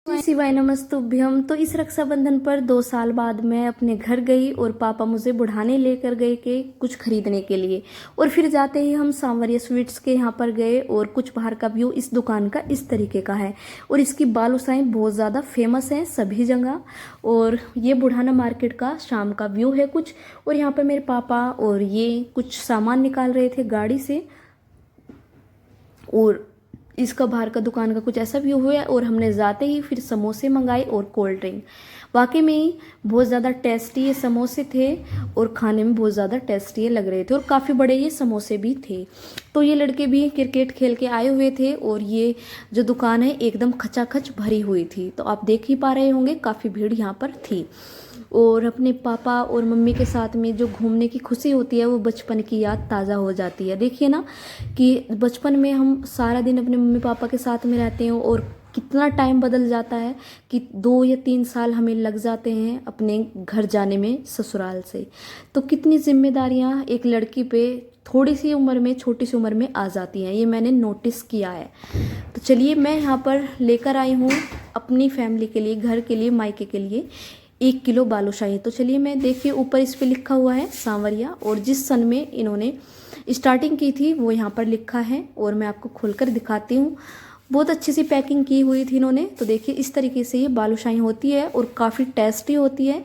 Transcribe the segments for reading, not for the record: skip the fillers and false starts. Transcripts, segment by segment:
जय शिवाय नमस्तुभ्यम। तो इस रक्षाबंधन पर 2 साल बाद मैं अपने घर गई और पापा मुझे बुढ़ाने लेकर गए के कुछ खरीदने के लिए। और फिर जाते ही हम सांवरिया स्वीट्स के यहाँ पर गए और कुछ बाहर का व्यू इस दुकान का इस तरीके का है। और इसकी बालूशाही बहुत ज़्यादा फेमस है सभी जगह। और ये बुढ़ाना मार्केट का शाम का व्यू है कुछ। और यहाँ पर मेरे पापा और ये कुछ सामान निकाल रहे थे गाड़ी से। और इसका बाहर का दुकान का कुछ ऐसा व्यू हुआ और हमने जाते ही फिर समोसे मंगाए और कोल्ड ड्रिंक। वाकई में ही बहुत ज़्यादा टेस्टी ये समोसे थे और खाने में बहुत ज़्यादा टेस्टी लग रहे थे और काफ़ी बड़े ये समोसे भी थे। तो ये लड़के भी क्रिकेट खेल के आए हुए थे और ये जो दुकान है एकदम खचाखच भरी हुई थी। तो आप देख ही पा रहे होंगे काफ़ी भीड़ यहाँ पर थी। और अपने पापा और मम्मी के साथ में जो घूमने की खुशी होती है वो बचपन की याद ताज़ा हो जाती है। देखिए ना कि बचपन में हम सारा दिन अपने मम्मी पापा के साथ में रहते हैं और कितना टाइम बदल जाता है कि 2 या 3 साल हमें लग जाते हैं अपने घर जाने में ससुराल से। तो कितनी जिम्मेदारियां एक लड़की पे थोड़ी सी उम्र में, छोटी सी उम्र में आ जाती हैं, ये मैंने नोटिस किया है। तो चलिए मैं यहाँ पर लेकर आई हूँ अपनी फैमिली के लिए, घर के लिए, मायके के लिए 1 किलो बालूशाही। तो चलिए मैं देखिए ऊपर इस पे लिखा हुआ है सांवरिया और जिस सन में इन्होंने स्टार्टिंग की थी वो यहाँ पर लिखा है। और मैं आपको खोलकर दिखाती हूँ। बहुत अच्छी सी पैकिंग की हुई थी इन्होंने। तो देखिए इस तरीके से ये बालूशाही होती है और काफ़ी टेस्टी होती है।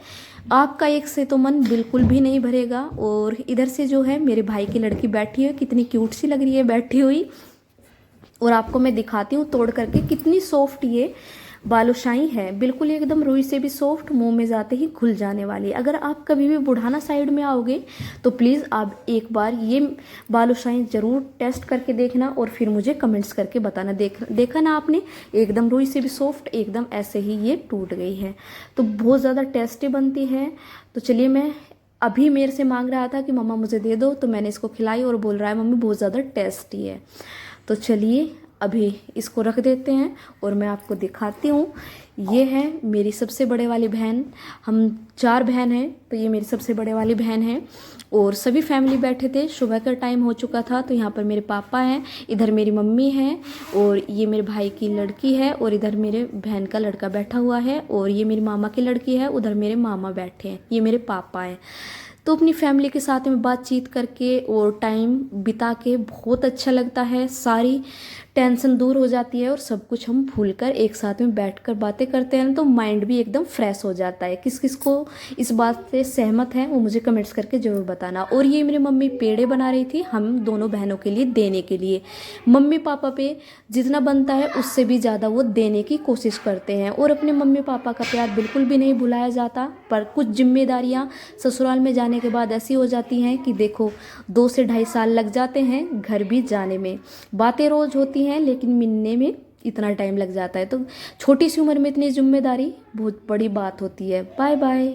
आपका एक से तो मन बिल्कुल भी नहीं भरेगा। और इधर से जो है मेरे भाई की लड़की बैठी है, कितनी क्यूट सी लग रही है बैठी हुई। और आपको मैं दिखाती हूँ तोड़ करके कितनी सॉफ्ट ये बालूशाही है, बिल्कुल एकदम रुई से भी सॉफ्ट, मुंह में जाते ही घुल जाने वाली। अगर आप कभी भी बुढ़ाना साइड में आओगे तो प्लीज़ आप एक बार ये बालूशाही ज़रूर टेस्ट करके देखना और फिर मुझे कमेंट्स करके बताना। देखा ना आपने, एकदम रुई से भी सॉफ्ट, एकदम ऐसे ही ये टूट गई है। तो बहुत ज़्यादा टेस्टी बनती है। तो चलिए मैं अभी मेरे से मांग रहा था कि मम्मा मुझे दे दो, तो मैंने इसको खिलाई और बोल रहा है मम्मी बहुत ज़्यादा टेस्टी है। तो चलिए अभी इसको रख देते हैं और मैं आपको दिखाती हूँ। ये है मेरी सबसे बड़े वाली बहन, हम 4 बहन हैं, तो ये मेरी सबसे बड़े वाली बहन है। और सभी फैमिली बैठे थे, सुबह का टाइम हो चुका था। तो यहाँ पर मेरे पापा हैं, इधर मेरी मम्मी है और ये मेरे भाई की लड़की है और इधर मेरे बहन का लड़का बैठा हुआ है और ये मेरी मामा की लड़की है, उधर मेरे मामा बैठे हैं, ये मेरे पापा हैं। तो अपनी फैमिली के साथ में बातचीत करके और टाइम बिता के बहुत अच्छा लगता है। सारी टेंशन दूर हो जाती है और सब कुछ हम भूलकर एक साथ में बैठकर बातें करते हैं तो माइंड भी एकदम फ्रेश हो जाता है। किस किस को इस बात से सहमत है वो मुझे कमेंट्स करके ज़रूर बताना। और ये मेरी मम्मी पेड़े बना रही थी हम दोनों बहनों के लिए देने के लिए। मम्मी पापा पे जितना बनता है उससे भी ज़्यादा वो देने की कोशिश करते हैं। और अपने मम्मी पापा का प्यार बिल्कुल भी नहीं भुलाया जाता। पर कुछ जिम्मेदारियाँ ससुराल में जाने के बाद ऐसी हो जाती हैं कि देखो 2 से 2.5 साल लग जाते हैं घर भी जाने में। बातें रोज़ होती हैं लेकिन मिलने में इतना टाइम लग जाता है। तो छोटी सी उम्र में इतनी जिम्मेदारी बहुत बड़ी बात होती है। Bye bye.